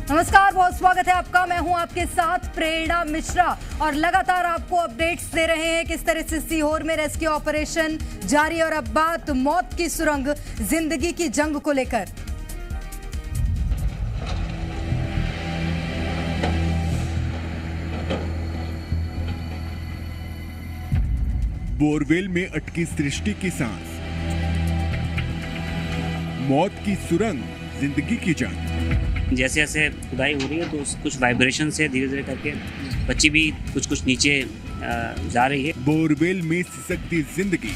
नमस्कार, बहुत स्वागत है आपका। मैं हूं आपके साथ प्रेरणा मिश्रा और लगातार आपको अपडेट्स दे रहे हैं किस तरह से सीहोर में रेस्क्यू ऑपरेशन जारी। और अब बात मौत की सुरंग जिंदगी की जंग को लेकर। बोरवेल में अटकी सृष्टि की सांस, मौत की सुरंग जिंदगी की जंग। जैसे जैसे खुदाई हो रही है तो कुछ वाइब्रेशन से धीरे धीरे करके बच्ची भी कुछ नीचे जा रही है। बोरवेल में सिसकती जिंदगी,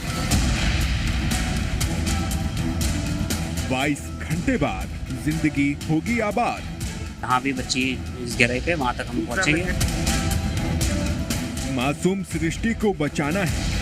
22 घंटे बाद जिंदगी होगी आबाद। जहाँ भी बच्ची इस गहराई पे वहाँ तक हम पहुँचेंगे। मासूम सृष्टि को बचाना है।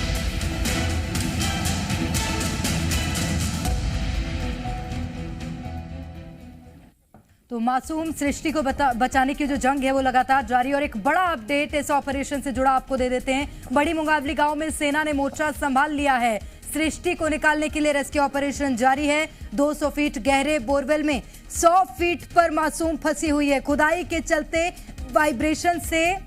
तो मासूम सृष्टि को बचाने की जो जंग है वो लगातार जारी। और एक बड़ा अपडेट इस ऑपरेशन से जुड़ा आपको दे देते हैं। बड़ी मुंगावली गांव में सेना ने मोर्चा संभाल लिया है। सृष्टि को निकालने के लिए रेस्क्यू ऑपरेशन जारी है। 200 फीट गहरे बोरवेल में 100 फीट पर मासूम फंसी हुई है। खुदाई के चलते वाइब्रेशन से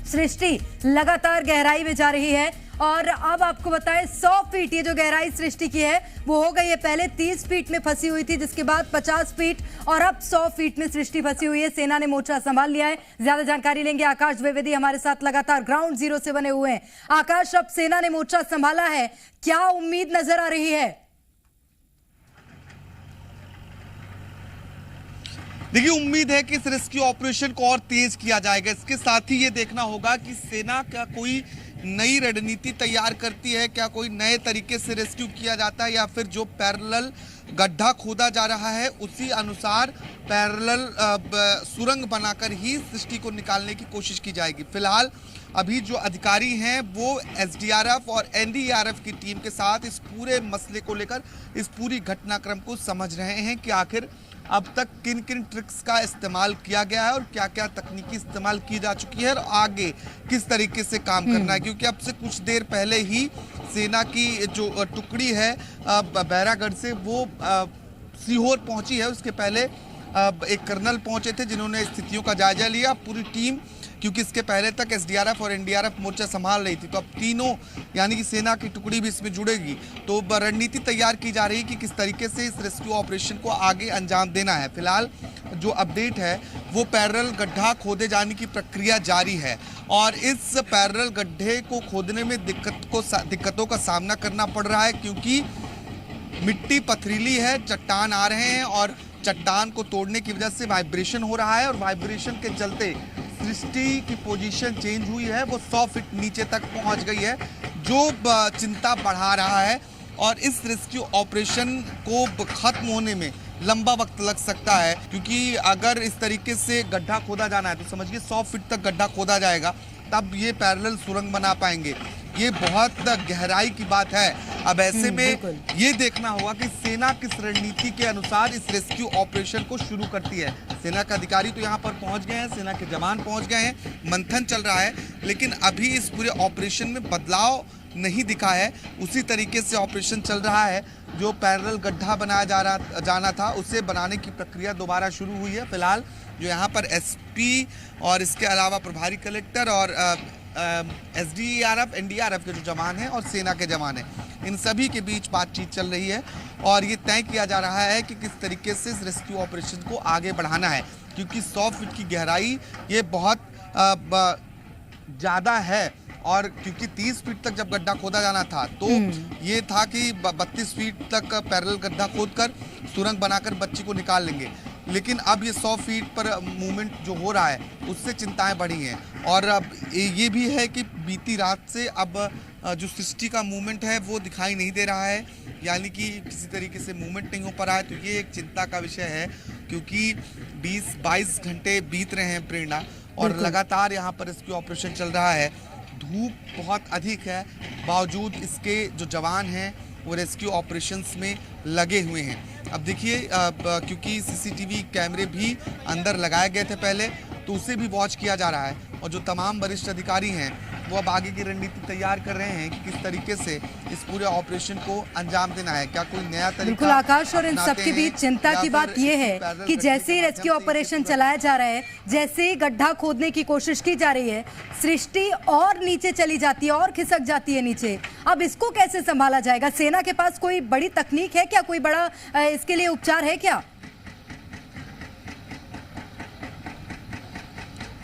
सृष्टि लगातार गहराई में जा रही है। और अब आपको बताएं, 100 फीट ये जो गहराई सृष्टि की है वो हो गई है। पहले 30 फीट में फंसी हुई थी, जिसके बाद 50 फीट और अब 100 फीट में सृष्टि फंसी हुई है। सेना ने मोर्चा संभाल लिया है। ज्यादा जानकारी लेंगे आकाश द्विवेदी हमारे साथ लगातार ग्राउंड जीरो से बने हुए हैं। आकाश, अब सेना ने मोर्चा संभाला है, क्या उम्मीद नजर आ रही है? देखिए, उम्मीद है कि इस रेस्क्यू ऑपरेशन को और तेज किया जाएगा। इसके साथ ही ये देखना होगा कि सेना क्या कोई नई रणनीति तैयार करती है, क्या कोई नए तरीके से रेस्क्यू किया जाता है, या फिर जो पैरेलल गड्ढा खोदा जा रहा है उसी अनुसार पैरेलल सुरंग बनाकर ही सृष्टि को निकालने की कोशिश की जाएगी। फिलहाल अभी जो अधिकारी हैं वो एसडीआरएफ और एनडीआरएफ की टीम के साथ इस पूरे मसले को लेकर इस पूरी घटनाक्रम को समझ रहे हैं कि आखिर अब तक किन किन ट्रिक्स का इस्तेमाल किया गया है और क्या क्या तकनीकी इस्तेमाल की जा चुकी है और आगे किस तरीके से काम करना है। क्योंकि अब से कुछ देर पहले ही सेना की जो टुकड़ी है बैरागढ़ से वो सीहोर पहुंची है। उसके पहले एक कर्नल पहुंचे थे जिन्होंने स्थितियों का जायजा लिया। पूरी टीम, क्योंकि इसके पहले तक एसडीआरएफ और एनडीआरएफ मोर्चा संभाल रही थी, तो अब तीनों यानी कि सेना की टुकड़ी भी इसमें जुड़ेगी। तो रणनीति तैयार की जा रही है कि किस तरीके से इस रेस्क्यू ऑपरेशन को आगे अंजाम देना है। फिलहाल जो अपडेट है वो पैरेलल गड्ढा खोदे जाने की प्रक्रिया जारी है और इस पैरेलल गड्ढे को खोदने में दिक्कतों का सामना करना पड़ रहा है, क्योंकि मिट्टी पथरीली है, चट्टान आ रहे हैं और चट्टान को तोड़ने की वजह से वाइब्रेशन हो रहा है और वाइब्रेशन के चलते सृष्टि की पोजीशन चेंज हुई है। वो 100 फीट नीचे तक पहुंच गई है, जो चिंता बढ़ा रहा है। और इस रेस्क्यू ऑपरेशन को खत्म होने में लंबा वक्त लग सकता है, क्योंकि अगर इस तरीके से गड्ढा खोदा जाना है तो समझिए 100 फीट तक गड्ढा खोदा जाएगा, तब ये पैरेलल सुरंग बना पाएंगे। ये बहुत गहराई की बात है। अब ऐसे में ये देखना होगा कि सेना किस रणनीति के अनुसार इस रेस्क्यू ऑपरेशन को शुरू करती है। सेना के अधिकारी तो यहाँ पर पहुँच गए हैं, सेना के जवान पहुँच गए हैं, मंथन चल रहा है, लेकिन अभी इस पूरे ऑपरेशन में बदलाव नहीं दिखा है। उसी तरीके से ऑपरेशन चल रहा है। जो पैरेलल गड्ढा बनाया जाना था उसे बनाने की प्रक्रिया दोबारा शुरू हुई है। फिलहाल जो यहाँ पर एसपी और इसके अलावा प्रभारी कलेक्टर और एसडीआरएफ एनडीआरएफ के जो जवान हैं और सेना के जवान हैं, इन सभी के बीच बातचीत चल रही है और ये तय किया जा रहा है कि किस तरीके से इस रेस्क्यू ऑपरेशन को आगे बढ़ाना है। क्योंकि 100 फीट की गहराई ये बहुत ज़्यादा है और क्योंकि 30 फीट तक जब गड्ढा खोदा जाना था तो ये था कि 32 फीट तक पैरेलल गड्ढा खोदकर सुरंग बनाकर बच्ची को निकाल लेंगे, लेकिन अब ये 100 फीट पर मूवमेंट जो हो रहा है उससे चिंताएं बढ़ी हैं। और अब ये भी है कि बीती रात से अब जो सृष्टि का मूवमेंट है वो दिखाई नहीं दे रहा है, यानी कि किसी तरीके से मूवमेंट नहीं हो पा रहा है। तो ये एक चिंता का विषय है, क्योंकि 20-22 घंटे बीत रहे हैं प्रेरणा, और लगातार यहाँ पर रेस्क्यू ऑपरेशन चल रहा है। धूप बहुत अधिक है, बावजूद इसके जो जवान हैं वो रेस्क्यू ऑपरेशंस में लगे हुए हैं। अब देखिए, क्योंकि सीसीटीवी कैमरे भी अंदर लगाए गए थे पहले, तो उसे भी वॉच किया जा रहा है और जो तमाम वरिष्ठ अधिकारी हैं वो अब आगे की रणनीति तैयार कर रहे हैं कि किस तरीके से इस पूरे ऑपरेशन को अंजाम देना है। क्या कोई नया तरीका बिल्कुल आकाश, और इन सबके बीच चिंता की बात यह है कि जैसे ही रेस्क्यू ऑपरेशन चलाया जा रहा है, जैसे ही गड्ढा खोदने की कोशिश की जा रही है, सृष्टि और नीचे चली जाती है और खिसक जाती है नीचे। अब इसको कैसे संभाला जाएगा? सेना के पास कोई बड़ी तकनीक है क्या? कोई बड़ा इसके लिए उपचार है क्या?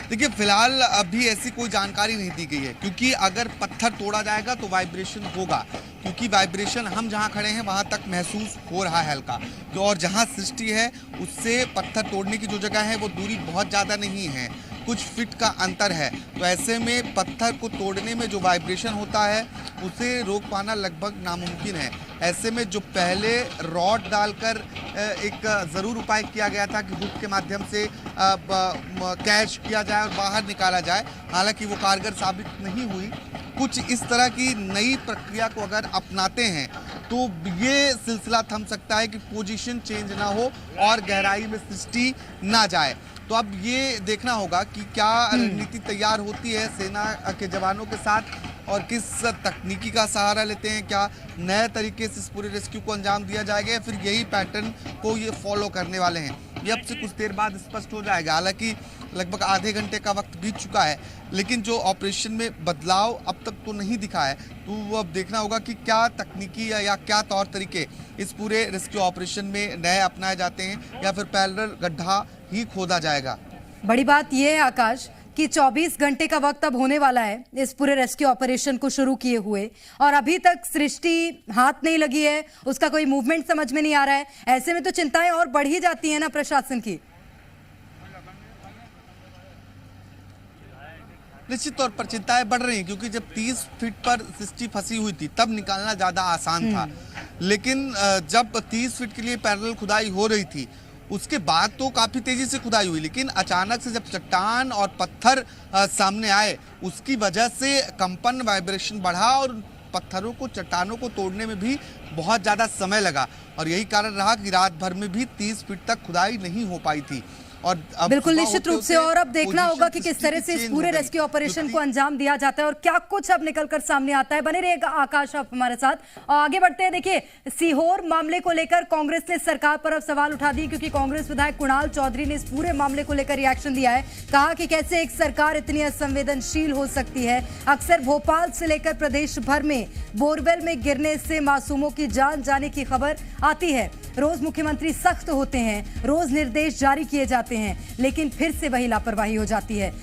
देखिए, फिलहाल अभी ऐसी कोई जानकारी नहीं दी गई है, क्योंकि अगर पत्थर तोड़ा जाएगा तो वाइब्रेशन होगा, क्योंकि वाइब्रेशन हम जहां खड़े हैं वहां तक महसूस हो रहा है हल्का, तो और जहां सृष्टि है उससे पत्थर तोड़ने की जो जगह है वो दूरी बहुत ज़्यादा नहीं है, कुछ फीट का अंतर है। तो ऐसे में पत्थर को तोड़ने में जो वाइब्रेशन होता है उसे रोक पाना लगभग नामुमकिन है। ऐसे में जो पहले रॉड डालकर एक ज़रूर उपाय किया गया था कि हुक के माध्यम से कैच किया जाए और बाहर निकाला जाए, हालांकि वो कारगर साबित नहीं हुई। कुछ इस तरह की नई प्रक्रिया को अगर अपनाते हैं तो ये सिलसिला थम सकता है कि पोजीशन चेंज ना हो और गहराई में सृष्टि ना जाए। तो अब ये देखना होगा कि क्या रणनीति तैयार होती है सेना के जवानों के साथ और किस तकनीकी का सहारा लेते हैं। क्या नए तरीके से इस पूरे रेस्क्यू को अंजाम दिया जाएगा या फिर यही पैटर्न को ये फॉलो करने वाले हैं, ये अब से कुछ देर बाद स्पष्ट हो जाएगा। हालांकि लगभग आधे घंटे का वक्त बीत चुका है, लेकिन जो ऑपरेशन में बदलाव अब तक तो नहीं दिखा है, तो वो अब देखना होगा कि क्या तकनीकी या क्या तौर तरीके इस पूरे रेस्क्यू ऑपरेशन में नए अपनाए जाते हैं या फिर पैरेलल गड्ढा ही खोदा जाएगा। बड़ी बात यह है आकाश कि 24 घंटे का वक्त अब होने वाला है इस पूरे रेस्क्यू ऑपरेशन को शुरू किए हुए, और अभी तक सृष्टि हाथ नहीं लगी है, उसका कोई मूवमेंट समझ में नहीं आ रहा है। ऐसे में तो चिंताएं और बढ़ ही जाती है ना प्रशासन की। निश्चित तौर पर चिंताएं बढ़ रही हैं, क्योंकि जब 30 फीट पर सृष्टि फंसी हुई थी तब निकालना ज्यादा आसान था, लेकिन जब 30 फीट के लिए पैरेलल खुदाई हो रही थी उसके बाद तो काफी तेजी से खुदाई हुई, लेकिन अचानक से जब चट्टान और पत्थर सामने आए उसकी वजह से कंपन वाइब्रेशन बढ़ा और पत्थरों को चट्टानों को तोड़ने में भी बहुत ज़्यादा समय लगा, और यही कारण रहा कि रात भर में भी 30 फीट तक खुदाई नहीं हो पाई थी। और बिल्कुल निश्चित रूप से, और अब देखना होगा कि किस तरह से इस पूरे रेस्क्यू ऑपरेशन को अंजाम दिया जाता है और क्या कुछ अब निकलकर सामने आता है। बने रहिएगा आकाश आप हमारे साथ, और आगे बढ़ते हैं। देखिए, सीहोर मामले को लेकर कांग्रेस ने सरकार पर अब सवाल उठा दिए, क्योंकि कांग्रेस विधायक कुणाल चौधरी ने इस पूरे मामले को लेकर रिएक्शन दिया है। कहा कि कैसे एक सरकार इतनी असंवेदनशील हो सकती है। अक्सर भोपाल से लेकर प्रदेश भर में बोरवेल में गिरने से मासूमों की जान जाने की खबर आती है। रोज मुख्यमंत्री सख्त होते हैं, रोज निर्देश जारी किए जाते हैं, लेकिन फिर से वही लापरवाही हो जाती है।